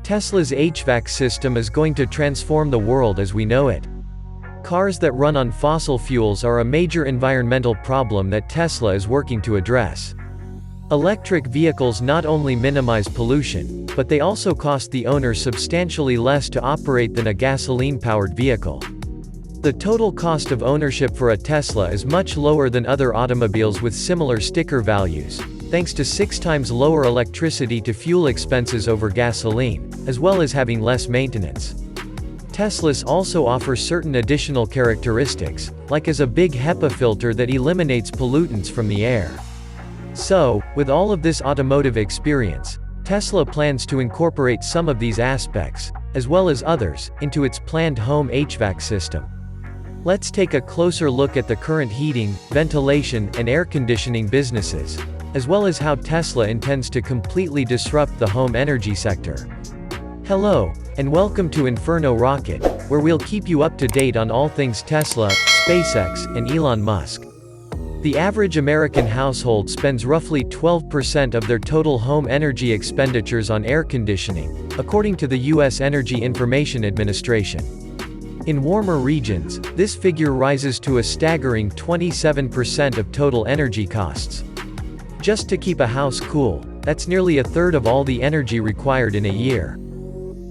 Tesla's HVAC system is going to transform the world as we know it. Cars that run on fossil fuels are a major environmental problem that Tesla is working to address. Electric vehicles not only minimize pollution, but they also cost the owner substantially less to operate than a gasoline-powered vehicle. The total cost of ownership for a Tesla is much lower than other automobiles with similar sticker values, thanks to 6 times lower electricity to fuel expenses over gasoline, as well as having less maintenance. Teslas also offer certain additional characteristics, like as a big HEPA filter that eliminates pollutants from the air. So, with all of this automotive experience, Tesla plans to incorporate some of these aspects, as well as others, into its planned home HVAC system. Let's take a closer look at the current heating, ventilation, and air conditioning businesses, as well as how Tesla intends to completely disrupt the home energy sector. Hello, and welcome to Inferno Rocket, where we'll keep you up to date on all things Tesla, SpaceX, and Elon Musk. The average American household spends roughly 12% of their total home energy expenditures on air conditioning, according to the U.S. Energy Information Administration. In warmer regions, this figure rises to a staggering 27% of total energy costs. Just to keep a house cool, that's nearly a third of all the energy required in a year.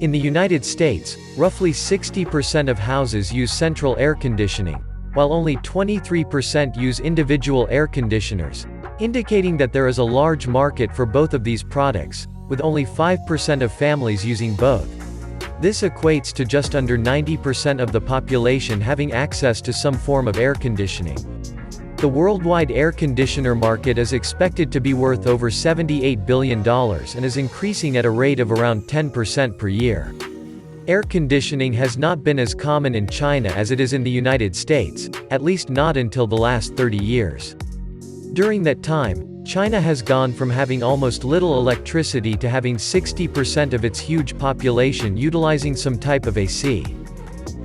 In the United States, roughly 60% of houses use central air conditioning, while only 23% use individual air conditioners, indicating that there is a large market for both of these products, with only 5% of families using both. This equates to just under 90% of the population having access to some form of air conditioning. The worldwide air conditioner market is expected to be worth over $78 billion and is increasing at a rate of around 10% per year. Air conditioning has not been as common in China as it is in the United States, at least not until the last 30 years. During that time, China has gone from having almost little electricity to having 60% of its huge population utilizing some type of AC.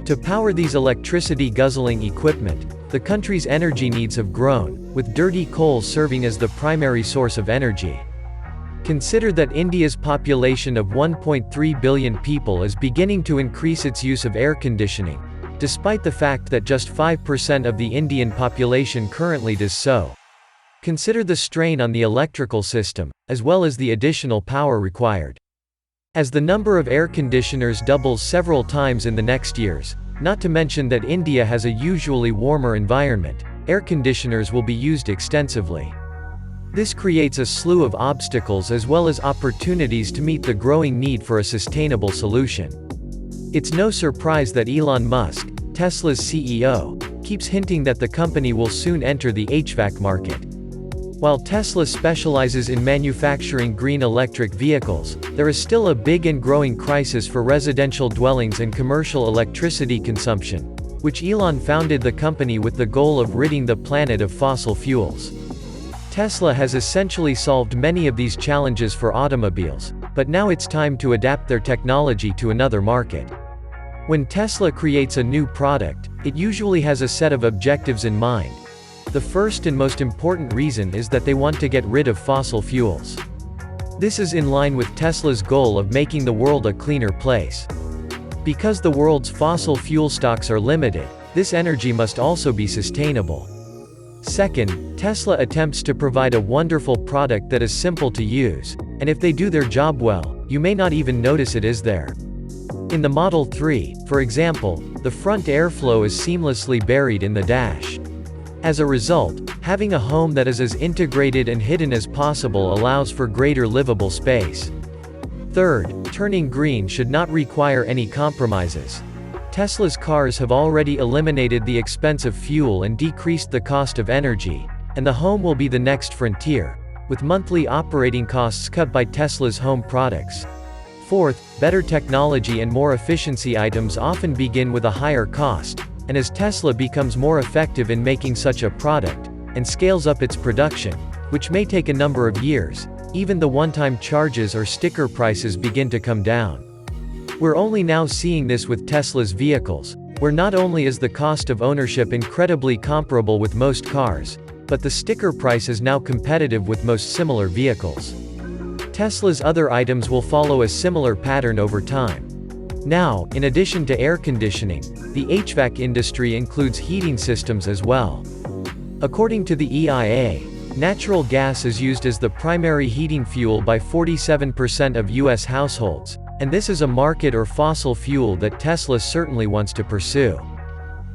To power these electricity-guzzling equipment, the country's energy needs have grown, with dirty coal serving as the primary source of energy. Consider that India's population of 1.3 billion people is beginning to increase its use of air conditioning, despite the fact that just 5% of the Indian population currently does so. Consider the strain on the electrical system, as well as the additional power required. As the number of air conditioners doubles several times in the next years, not to mention that India has a usually warmer environment, air conditioners will be used extensively. This creates a slew of obstacles as well as opportunities to meet the growing need for a sustainable solution. It's no surprise that Elon Musk, Tesla's CEO, keeps hinting that the company will soon enter the HVAC market. While Tesla specializes in manufacturing green electric vehicles, there is still a big and growing crisis for residential dwellings and commercial electricity consumption, which Elon founded the company with the goal of ridding the planet of fossil fuels. Tesla has essentially solved many of these challenges for automobiles, but now it's time to adapt their technology to another market. When Tesla creates a new product, it usually has a set of objectives in mind. The first and most important reason is that they want to get rid of fossil fuels. This is in line with Tesla's goal of making the world a cleaner place. Because the world's fossil fuel stocks are limited, this energy must also be sustainable. Second, Tesla attempts to provide a wonderful product that is simple to use, and if they do their job well, you may not even notice it is there. In the Model 3, for example, the front airflow is seamlessly buried in the dash. As a result, having a home that is as integrated and hidden as possible allows for greater livable space. Third, turning green should not require any compromises. Tesla's cars have already eliminated the expense of fuel and decreased the cost of energy, and the home will be the next frontier, with monthly operating costs cut by Tesla's home products. Fourth, better technology and more efficiency items often begin with a higher cost, and as Tesla becomes more effective in making such a product, and scales up its production, which may take a number of years, even the one-time charges or sticker prices begin to come down. We're only now seeing this with Tesla's vehicles, where not only is the cost of ownership incredibly comparable with most cars, but the sticker price is now competitive with most similar vehicles. Tesla's other items will follow a similar pattern over time. Now, in addition to air conditioning, the HVAC industry includes heating systems as well. According to the EIA, natural gas is used as the primary heating fuel by 47% of U.S. households, and this is a market or fossil fuel that Tesla certainly wants to pursue.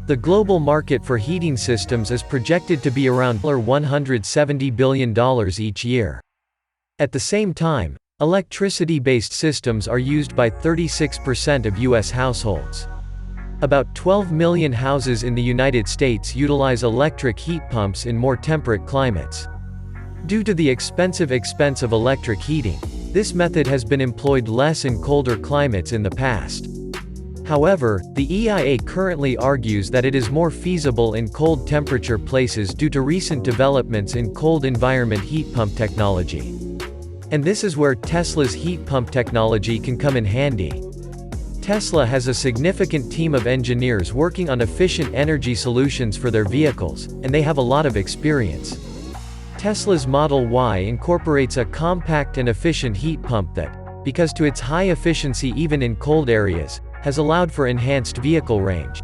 The global market for heating systems is projected to be around $170 billion each year. At the same time, electricity-based systems are used by 36% of U.S. households. About 12 million houses in the United States utilize electric heat pumps in more temperate climates. Due to the expensive expense of electric heating, this method has been employed less in colder climates in the past. However, the EIA currently argues that it is more feasible in cold temperature places due to recent developments in cold environment heat pump technology. And this is where Tesla's heat pump technology can come in handy. Tesla has a significant team of engineers working on efficient energy solutions for their vehicles, and they have a lot of experience. Tesla's Model Y incorporates a compact and efficient heat pump that, because to its high efficiency even in cold areas, has allowed for enhanced vehicle range.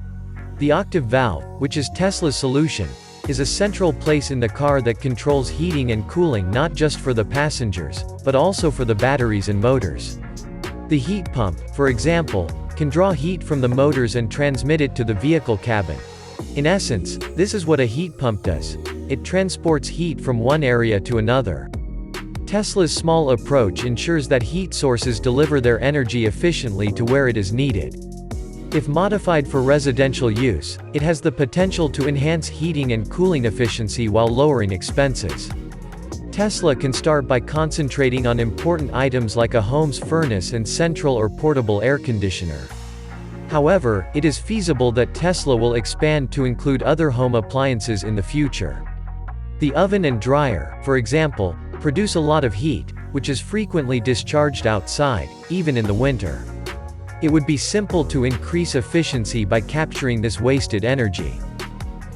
The octave valve, which is Tesla's solution, is a central place in the car that controls heating and cooling not just for the passengers, but also for the batteries and motors. The heat pump, for example, can draw heat from the motors and transmit it to the vehicle cabin. In essence, this is what a heat pump does. It transports heat from one area to another. Tesla's small approach ensures that heat sources deliver their energy efficiently to where it is needed. If modified for residential use, it has the potential to enhance heating and cooling efficiency while lowering expenses. Tesla can start by concentrating on important items like a home's furnace and central or portable air conditioner. However, it is feasible that Tesla will expand to include other home appliances in the future. The oven and dryer, for example, produce a lot of heat, which is frequently discharged outside, even in the winter. It would be simple to increase efficiency by capturing this wasted energy.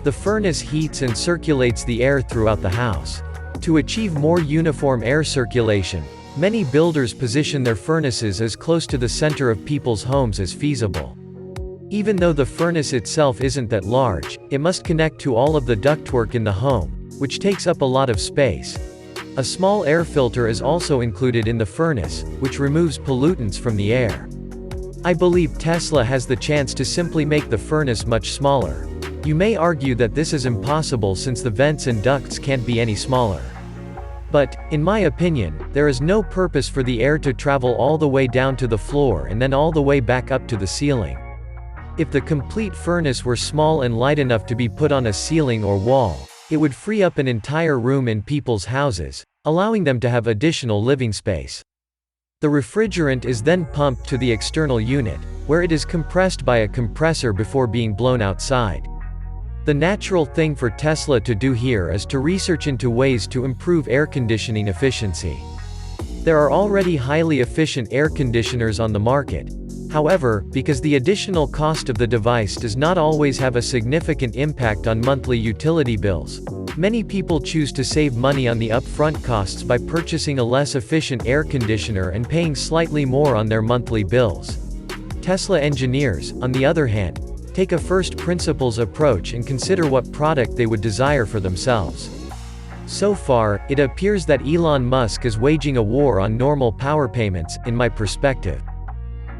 The furnace heats and circulates the air throughout the house. To achieve more uniform air circulation, many builders position their furnaces as close to the center of people's homes as feasible. Even though the furnace itself isn't that large, it must connect to all of the ductwork in the home, which takes up a lot of space. A small air filter is also included in the furnace, which removes pollutants from the air. I believe Tesla has the chance to simply make the furnace much smaller. You may argue that this is impossible since the vents and ducts can't be any smaller. But, in my opinion, there is no purpose for the air to travel all the way down to the floor and then all the way back up to the ceiling. If the complete furnace were small and light enough to be put on a ceiling or wall, it would free up an entire room in people's houses, allowing them to have additional living space. The refrigerant is then pumped to the external unit, where it is compressed by a compressor before being blown outside. The natural thing for Tesla to do here is to research into ways to improve air conditioning efficiency. There are already highly efficient air conditioners on the market. However, because the additional cost of the device does not always have a significant impact on monthly utility bills, many people choose to save money on the upfront costs by purchasing a less efficient air conditioner and paying slightly more on their monthly bills. Tesla engineers, on the other hand, take a first principles approach and consider what product they would desire for themselves. So far, it appears that Elon Musk is waging a war on normal power payments, in my perspective.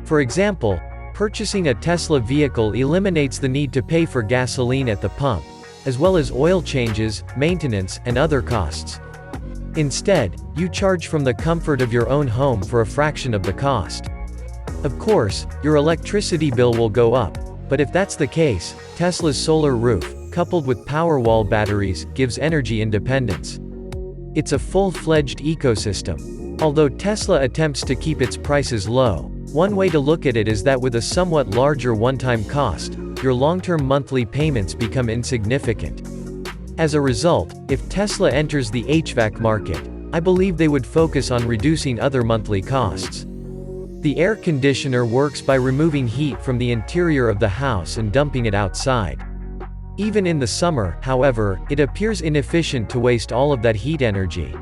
For example, purchasing a Tesla vehicle eliminates the need to pay for gasoline at the pump, as well as oil changes, maintenance, and other costs. Instead, you charge from the comfort of your own home for a fraction of the cost. Of course, your electricity bill will go up, but if that's the case, Tesla's solar roof, coupled with Powerwall batteries, gives energy independence. It's a full-fledged ecosystem. Although Tesla attempts to keep its prices low, one way to look at it is that with a somewhat larger one-time cost, your long-term monthly payments become insignificant. As a result, if Tesla enters the HVAC market, I believe they would focus on reducing other monthly costs. The air conditioner works by removing heat from the interior of the house and dumping it outside. Even in the summer, however, it appears inefficient to waste all of that heat energy.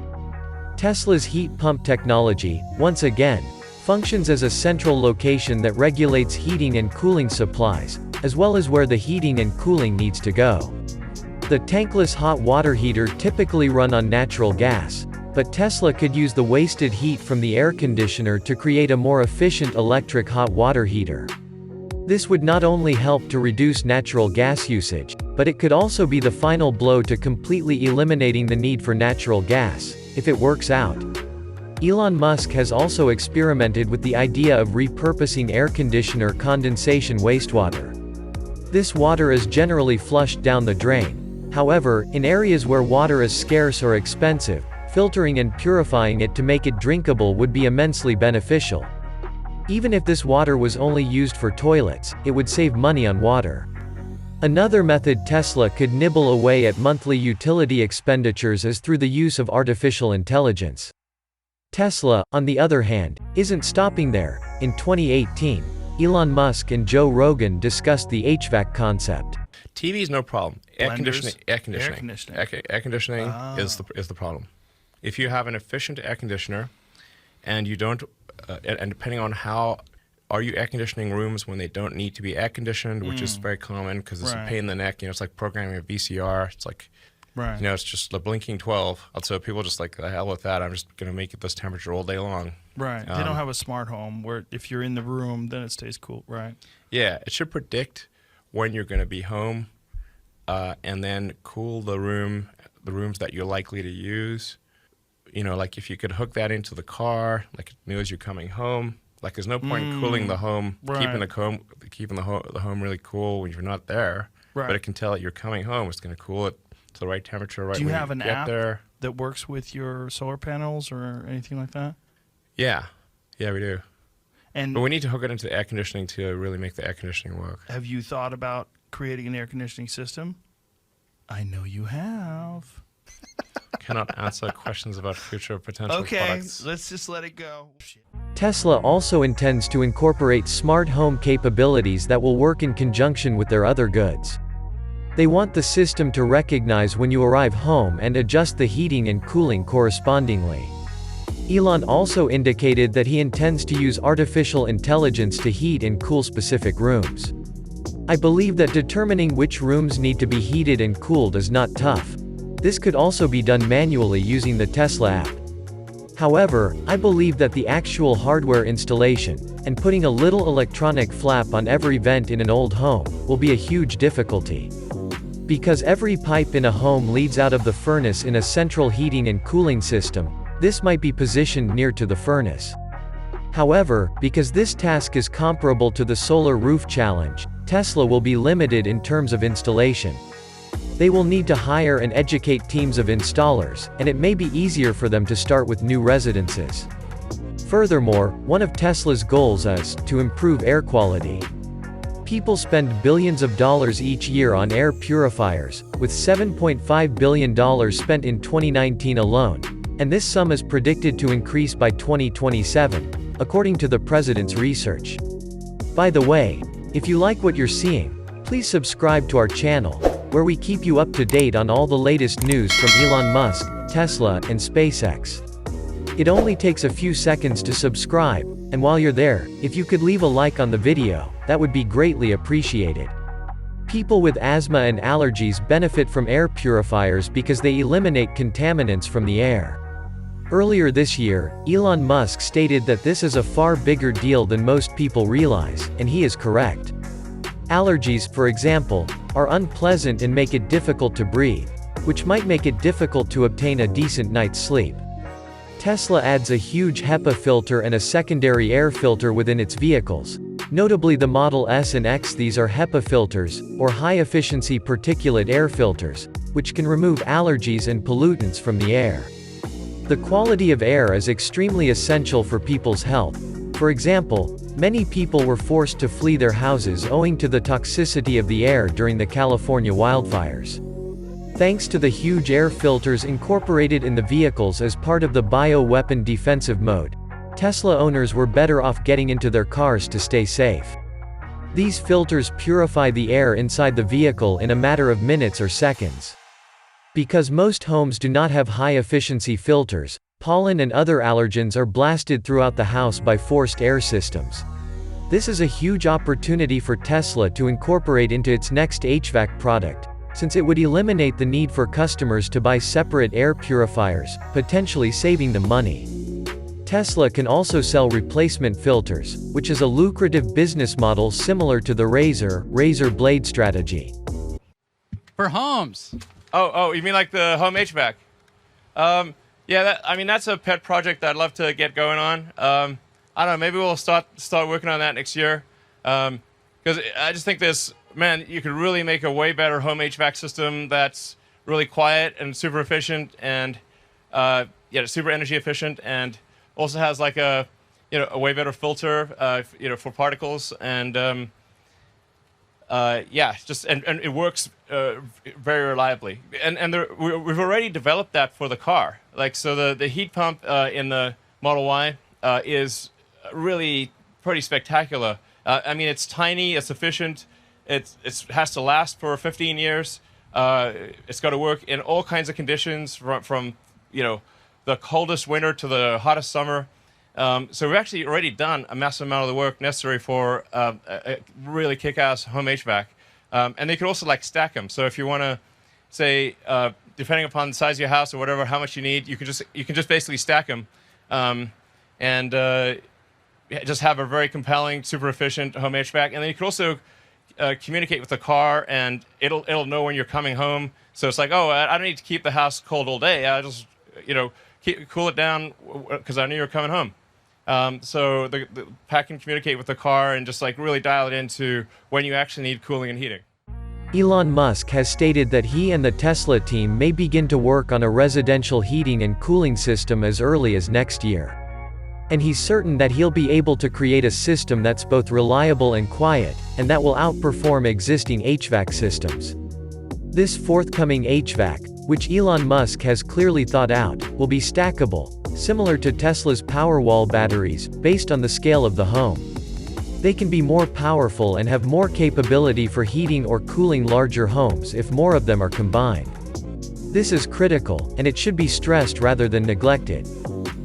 Tesla's heat pump technology, once again, functions as a central location that regulates heating and cooling supplies, as well as where the heating and cooling needs to go. The tankless hot water heater typically run on natural gas, but Tesla could use the wasted heat from the air conditioner to create a more efficient electric hot water heater. This would not only help to reduce natural gas usage, but it could also be the final blow to completely eliminating the need for natural gas, if it works out. Elon Musk has also experimented with the idea of repurposing air conditioner condensation wastewater. This water is generally flushed down the drain. However, in areas where water is scarce or expensive, filtering and purifying it to make it drinkable would be immensely beneficial. Even if this water was only used for toilets, it would save money on water. Another method Tesla could nibble away at monthly utility expenditures is through the use of artificial intelligence. Tesla, on the other hand, isn't stopping there. In 2018, Elon Musk and Joe Rogan discussed the HVAC concept. TV is no problem. Air conditioning is the problem. If you have an efficient air conditioner, and you don't, and depending on how, are you air conditioning rooms when they don't need to be air conditioned, which is very common because it's a pain in the neck. It's like programming a VCR. It's like, it's just a blinking 12. So people just like, the hell with that. I'm just going to make it this temperature all day long. Right. They don't have a smart home where if you're in the room, then it stays cool. Right. Yeah. It should predict when you're going to be home, and then cool the rooms that you're likely to use. Like if you could hook that into the car, like it knows you're coming home. Like there's no point in cooling the home, keeping the home really cool when you're not there. Right. But it can tell that you're coming home. It's going to cool it to the right temperature right when you get there. Do you have an app that works with your solar panels or anything like that? Yeah, we do. But we need to hook it into the air conditioning to really make the air conditioning work. Have you thought about creating an air conditioning system? I know you have. Cannot answer questions about future potential products. Okay, let's just let it go. Tesla also intends to incorporate smart home capabilities that will work in conjunction with their other goods. They want the system to recognize when you arrive home and adjust the heating and cooling correspondingly. Elon also indicated that he intends to use artificial intelligence to heat and cool specific rooms. I believe that determining which rooms need to be heated and cooled is not tough. This could also be done manually using the Tesla app. However, I believe that the actual hardware installation, and putting a little electronic flap on every vent in an old home, will be a huge difficulty. Because every pipe in a home leads out of the furnace in a central heating and cooling system, this might be positioned near to the furnace. However, because this task is comparable to the solar roof challenge, Tesla will be limited in terms of installation. They will need to hire and educate teams of installers, and it may be easier for them to start with new residences. Furthermore, one of Tesla's goals is to improve air quality. People spend billions of dollars each year on air purifiers, with $7.5 billion spent in 2019 alone, and this sum is predicted to increase by 2027, according to the president's research. By the way, if you like what you're seeing, please subscribe to our channel, where we keep you up to date on all the latest news from Elon Musk, Tesla, and SpaceX. It only takes a few seconds to subscribe, and while you're there, if you could leave a like on the video, that would be greatly appreciated. People with asthma and allergies benefit from air purifiers because they eliminate contaminants from the air. Earlier this year, Elon Musk stated that this is a far bigger deal than most people realize, and he is correct. Allergies, for example, are unpleasant and make it difficult to breathe, which might make it difficult to obtain a decent night's sleep. Tesla adds a huge HEPA filter and a secondary air filter within its vehicles, notably the Model S and X. These are HEPA filters, or high-efficiency particulate air filters, which can remove allergies and pollutants from the air. The quality of air is extremely essential for people's health. For example, many people were forced to flee their houses owing to the toxicity of the air during the California wildfires. Thanks to the huge air filters incorporated in the vehicles as part of the bioweapon defensive mode, Tesla owners were better off getting into their cars to stay safe. These filters purify the air inside the vehicle in a matter of minutes or seconds. Because most homes do not have high-efficiency filters, Pollen and other allergens are blasted throughout the house by forced air systems. This is a huge opportunity for Tesla to incorporate into its next HVAC product, since it would eliminate the need for customers to buy separate air purifiers, potentially saving them money. Tesla can also sell replacement filters, which is a lucrative business model similar to the razor blade strategy. For homes. Oh, you mean like the home HVAC? Yeah, that's a pet project that I'd love to get going on. I don't know, maybe we'll start working on that next year. Because I just think you could really make a way better home HVAC system that's really quiet and super efficient and super energy efficient, and also has like a way better filter for particles, and it works very reliably. And we've already developed that for the car. Like, so the heat pump in the Model Y is really pretty spectacular. It's tiny, it's efficient, it has to last for 15 years. It's got to work in all kinds of conditions, from the coldest winter to the hottest summer. So we've actually already done a massive amount of the work necessary for a really kick-ass home HVAC. And they could also stack them. So if you want to say, depending upon the size of your house or whatever, how much you need, you can just basically stack them, and just have a very compelling, super efficient home HVAC. And then you can also communicate with the car, and it'll know when you're coming home. So it's like, oh, I don't need to keep the house cold all day. I just cool it down because I knew you were coming home. So the pack can communicate with the car and just really dial it into when you actually need cooling and heating. Elon Musk has stated that he and the Tesla team may begin to work on a residential heating and cooling system as early as next year. And he's certain that he'll be able to create a system that's both reliable and quiet, and that will outperform existing HVAC systems. This forthcoming HVAC, which Elon Musk has clearly thought out, will be stackable, similar to Tesla's Powerwall batteries, based on the scale of the home. They can be more powerful and have more capability for heating or cooling larger homes if more of them are combined. This is critical, and it should be stressed rather than neglected.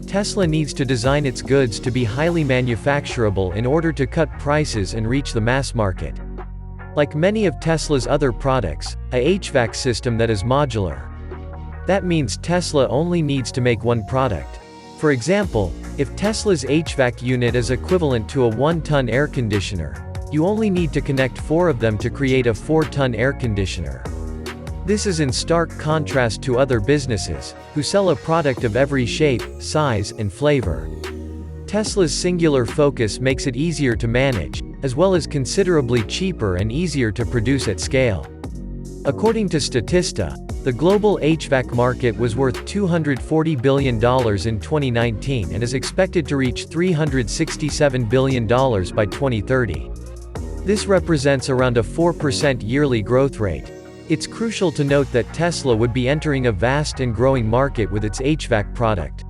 Tesla needs to design its goods to be highly manufacturable in order to cut prices and reach the mass market. Like many of Tesla's other products, a HVAC system that is modular. That means Tesla only needs to make one product. For example, if Tesla's HVAC unit is equivalent to a 1-ton air conditioner, you only need to connect 4 of them to create a 4-ton air conditioner. This is in stark contrast to other businesses, who sell a product of every shape, size, and flavor. Tesla's singular focus makes it easier to manage, as well as considerably cheaper and easier to produce at scale. According to Statista, the global HVAC market was worth $240 billion in 2019 and is expected to reach $367 billion by 2030. This represents around a 4% yearly growth rate. It's crucial to note that Tesla would be entering a vast and growing market with its HVAC product.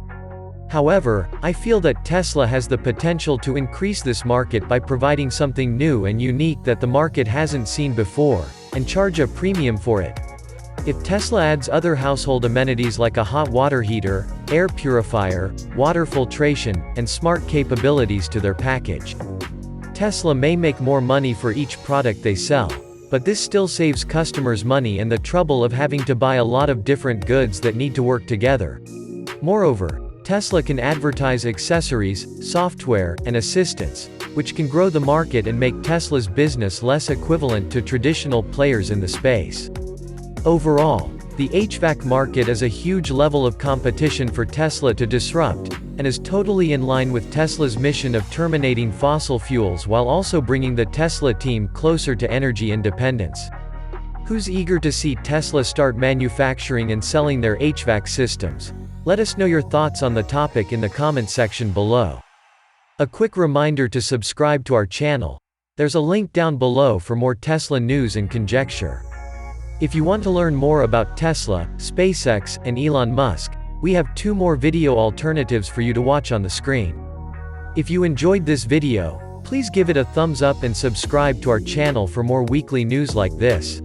However, I feel that Tesla has the potential to increase this market by providing something new and unique that the market hasn't seen before, and charge a premium for it. If Tesla adds other household amenities like a hot water heater, air purifier, water filtration, and smart capabilities to their package, Tesla may make more money for each product they sell, but this still saves customers money and the trouble of having to buy a lot of different goods that need to work together. Moreover, Tesla can advertise accessories, software, and assistance, which can grow the market and make Tesla's business less equivalent to traditional players in the space. Overall, the HVAC market is a huge level of competition for Tesla to disrupt, and is totally in line with Tesla's mission of terminating fossil fuels while also bringing the Tesla team closer to energy independence. Who's eager to see Tesla start manufacturing and selling their HVAC systems? Let us know your thoughts on the topic in the comment section below. A quick reminder to subscribe to our channel. There's a link down below for more Tesla news and conjecture. If you want to learn more about Tesla, SpaceX, and Elon Musk, we have 2 more video alternatives for you to watch on the screen. If you enjoyed this video, please give it a thumbs up and subscribe to our channel for more weekly news like this.